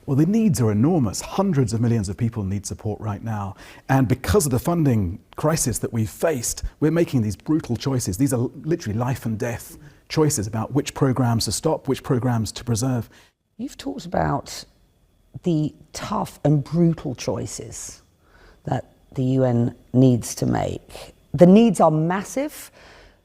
Well, the needs are enormous. Hundreds of millions of people need support right now. And because of the funding crisis that we've faced, we're making these brutal choices. These are literally life and death choices about which programs to stop, which programs to preserve. You've talked about the tough and brutal choices that the UN needs to make. The needs are massive,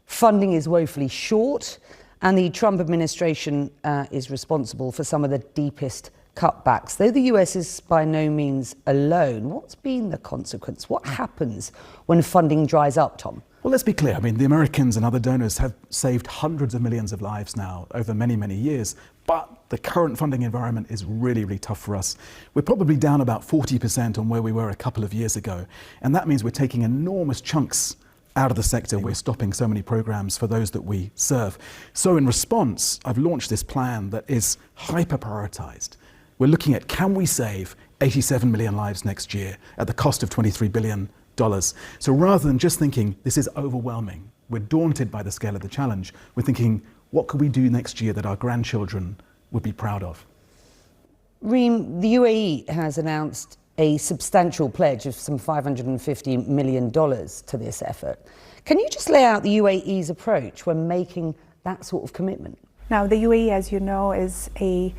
funding is woefully short, and the Trump administration is responsible for some of the deepest cutbacks. Though the US is by no means alone, what's been the consequence? What happens when funding dries up, Tom? Well, let's be clear. I mean, the Americans and other donors have saved hundreds of millions of lives now over many, many years. But the current funding environment is really, really tough for us. We're probably down about 40% on where we were a couple of years ago. And that means we're taking enormous chunks out of the sector. We're stopping so many programs for those that we serve. So in response, I've launched this plan that is hyper-prioritized. We're looking at, can we save 87 million lives next year at the cost of $23 billion? So rather than just thinking, this is overwhelming, we're daunted by the scale of the challenge, we're thinking, what could we do next year that our grandchildren would be proud of? Reem, the UAE has announced a substantial pledge of some $550 million to this effort. Can you just lay out the UAE's approach when making that sort of commitment? Now, the UAE, as you know, is a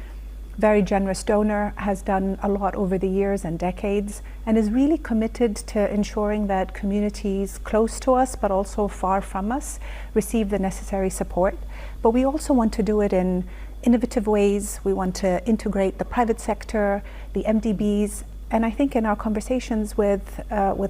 very generous donor, has done a lot over the years and decades, and is really committed to ensuring that communities close to us, but also far from us, receive the necessary support. But we also want to do it in innovative ways. We want to integrate the private sector, the MDBs, and I think in our conversations with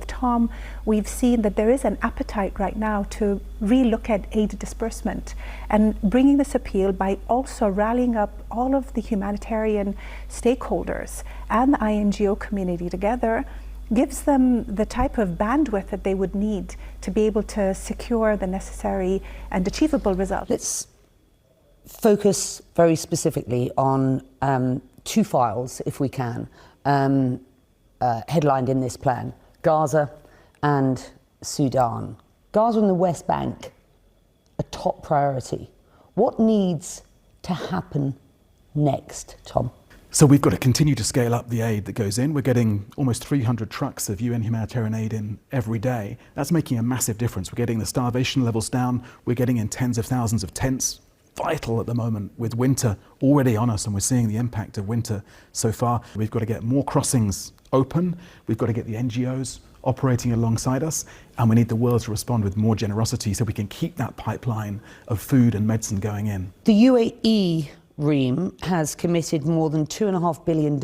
Tom, we've seen that there is an appetite right now to relook at aid disbursement and bringing this appeal by also rallying up all of the humanitarian stakeholders and the INGO community together gives them the type of bandwidth that they would need to be able to secure the necessary and achievable results. Let's focus very specifically on two files, if we can. Headlined in this plan, Gaza and Sudan. Gaza and the West Bank, a top priority. What needs to happen next, Tom? So we've got to continue to scale up the aid that goes in. We're getting almost 300 trucks of UN humanitarian aid in every day. That's making a massive difference. We're getting the starvation levels down. We're getting in tens of thousands of tents. Vital at the moment with winter already on us, and we're seeing the impact of winter so far. We've got to get more crossings open. We've got to get the NGOs operating alongside us, and we need the world to respond with more generosity so we can keep that pipeline of food and medicine going in. The UAE, Reem, has committed more than $2.5 billion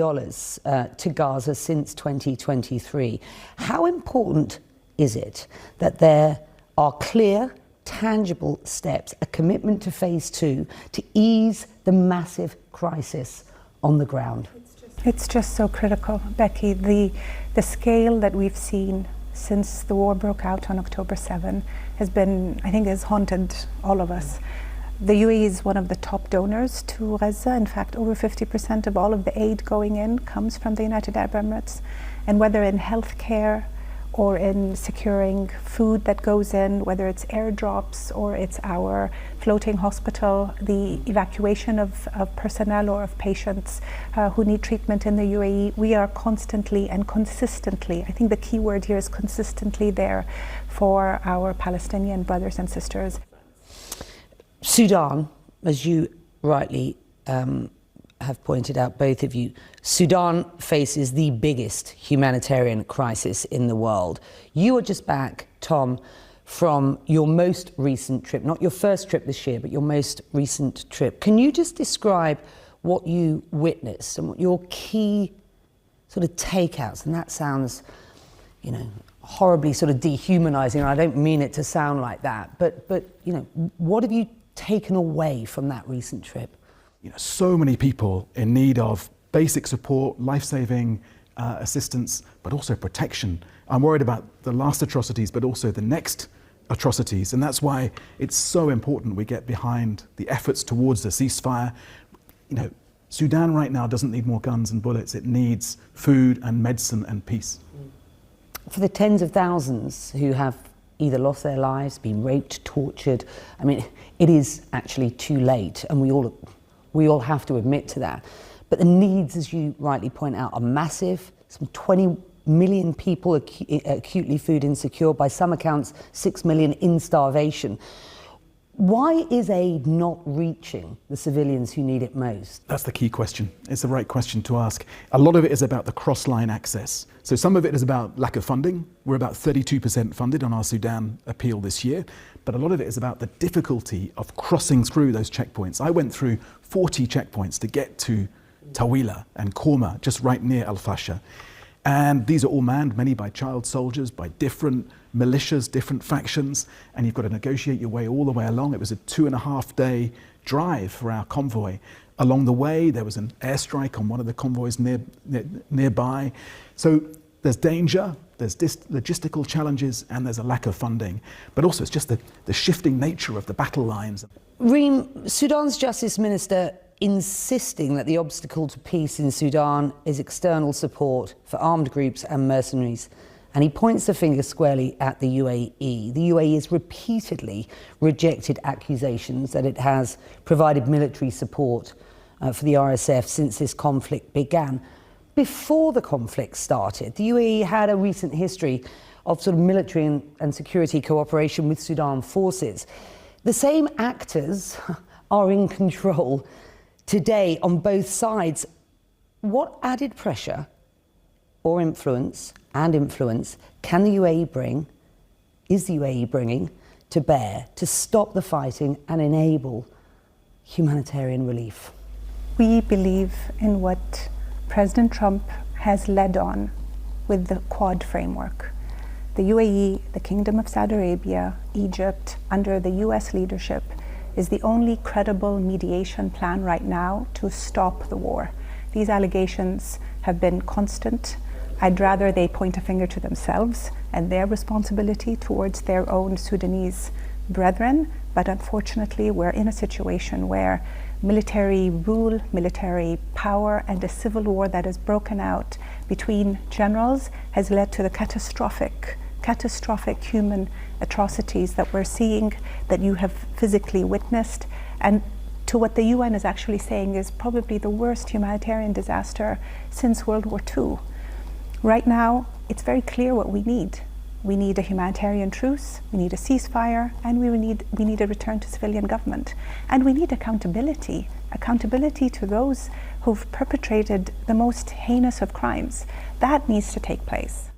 to Gaza since 2023. How important is it that there are clear, tangible steps, a commitment to phase 2 to ease the massive crisis on the ground? It's just so critical, Becky. The scale that we've seen since the war broke out on October 7 has been, I think, has haunted all of us. The UAE is one of the top donors to Gaza. In fact, over 50% of all of the aid going in comes from the United Arab Emirates. And whether in healthcare or in securing food that goes in, whether it's airdrops or it's our floating hospital, the evacuation of personnel or of patients who need treatment in the UAE, we are constantly and consistently, I think the key word here is consistently there for our Palestinian brothers and sisters. Sudan, as you rightly have pointed out, both of you, Sudan faces the biggest humanitarian crisis in the world. You are just back, Tom, from your most recent trip, not your first trip this year, but your most recent trip. Can you just describe what you witnessed and what your key sort of takeouts, and that sounds, you know, horribly sort of dehumanizing, and I don't mean it to sound like that, but you know, what have you taken away from that recent trip? You know, so many people in need of basic support, life-saving assistance, but also protection. I'm worried about the last atrocities, but also the next atrocities. And that's why it's so important we get behind the efforts towards a ceasefire. You know, Sudan right now doesn't need more guns and bullets. It needs food and medicine and peace. For the tens of thousands who have either lost their lives, been raped, tortured, I mean, it is actually too late, and we all have to admit to that. But the needs, as you rightly point out, are massive. Some 20 million people acutely food insecure, by some accounts 6 million in starvation. Why is aid not reaching the civilians who need it most? That's the key question. It's the right question to ask. A lot of it is about the cross-line access. So some of it is about lack of funding. We're about 32% funded on our Sudan appeal this year, but a lot of it is about the difficulty of crossing through those checkpoints. I went through 40 checkpoints to get to Tawila and Korma, just right near Al Fasher. And these are all manned, many by child soldiers, by different militias, different factions, and you've got to negotiate your way all the way along. It was a 2.5-day drive for our convoy. Along the way, there was an airstrike on one of the convoys nearby. So there's danger, there's logistical challenges, and there's a lack of funding. But also it's just the shifting nature of the battle lines. Reem, Sudan's Justice Minister insisting that the obstacle to peace in Sudan is external support for armed groups and mercenaries. And he points the finger squarely at the UAE. The UAE has repeatedly rejected accusations that it has provided military support for the RSF since this conflict began. Before the conflict started, the UAE had a recent history of sort of military and security cooperation with Sudan forces. The same actors are in control today on both sides. What added pressure or influence can the UAE bring, is the UAE bringing to bear to stop the fighting and enable humanitarian relief? We believe in what President Trump has led on with the Quad framework. The UAE, the Kingdom of Saudi Arabia, Egypt, under the US leadership, is the only credible mediation plan right now to stop the war. These allegations have been constant. I'd rather they point a finger to themselves and their responsibility towards their own Sudanese brethren, but unfortunately we're in a situation where military rule, military power, and a civil war that has broken out between generals has led to the catastrophic human atrocities that we're seeing, that you have physically witnessed, and to what the UN is actually saying is probably the worst humanitarian disaster since World War II. Right now, it's very clear what we need. We need a humanitarian truce, we need a ceasefire, and we need a return to civilian government. And we need accountability to those who've perpetrated the most heinous of crimes. That needs to take place.